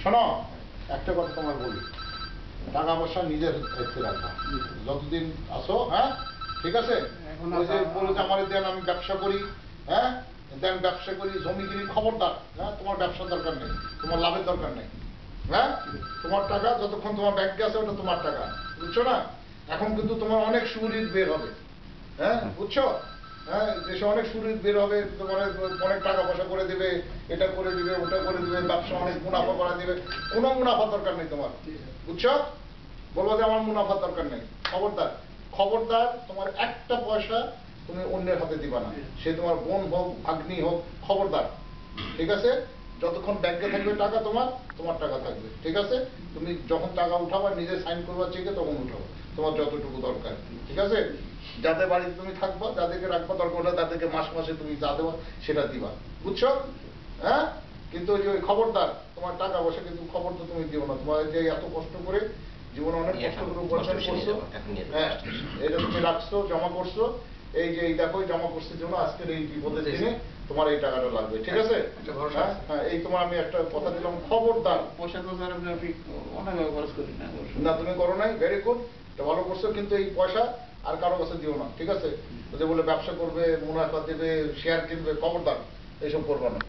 শোনো, একটা কথা তোমার বলি, টাকা পয়সা নিজের দায়িত্বে রাখবা যতদিন আসো। হ্যাঁ ঠিক আছে? ওই যে বলে যে আমার দেন, আমি ব্যবসা করি, হ্যাঁ দেন ব্যবসা করি, জমি কিনি, খবরদার। হ্যাঁ তোমার ব্যবসার দরকার নেই, তোমার লাভের দরকার নেই। হ্যাঁ তোমার টাকা যতক্ষণ তোমার ব্যাংকে আছে ওটা তোমার টাকা, বুঝছো না? এখন কিন্তু তোমার অনেক সুবিধা বের হবে। হ্যাঁ বুঝছো? হ্যাঁ দেশে অনেক সুবিধা বের হবে, তোমার অনেক টাকা পয়সা করে দিবে, এটা করে দিবে, ওটা করে দিবে, ব্যবসা অনেক মুনাফা করা দিবে। কোনো মুনাফা দরকার নেই তোমার, বুঝছো? বলবো যে আমার মুনাফার দরকার নেই। খবরদার, খবরদার, তোমার একটা পয়সা তুমি অন্যের হাতে দিবা না, সে তোমার বোন হোক, ভাগ্নি হোক, খবরদার। ঠিক আছে? যতক্ষণ ব্যাংকে থাকবে টাকা তোমার, তোমার টাকা থাকবে। ঠিক আছে? তুমি যখন টাকা উঠাবা, নিজে সাইন করবা চেকে, তখন উঠাবো তোমার যতটুকু দরকার। ঠিক আছে? যাদের বাড়িতে তুমি থাকবা, যাদেরকে রাখবা দরকার হলে তাদেরকে মাস মাসে তুমি যা দেবা সেটা দিবা, বুঝছো? হ্যাঁ কিন্তু ওই যে খবরদার, তোমার টাকা পয়সা কিন্তু খবর তো তুমি দিও না। তোমার যে এত কষ্ট করে জীবনে অনেক কষ্ট করে উপার্জন করছো, হ্যাঁ এটা তুমি রাখছো, জমা করছো, এই যে এই দেখো জমা করছে জন্য আজকের এই বিপদের দিনে তোমার এই টাকাটা লাগবে। ঠিক আছে? হ্যাঁ এই তোমার আমি একটা কথা দিলাম, খবরদার। পয়সা তো স্যার আমি অনেকভাবে খরচ করি না। না তুমি করো নাই, ভেরি গুড, এটা ভালো করছো, কিন্তু এই পয়সা আর কারো কাছে দিও না। ঠিক আছে? যে বলে ব্যবসা করবে, মুনাফা দেবে, শেয়ার কিনবে, খবরদার এইসব করবে না।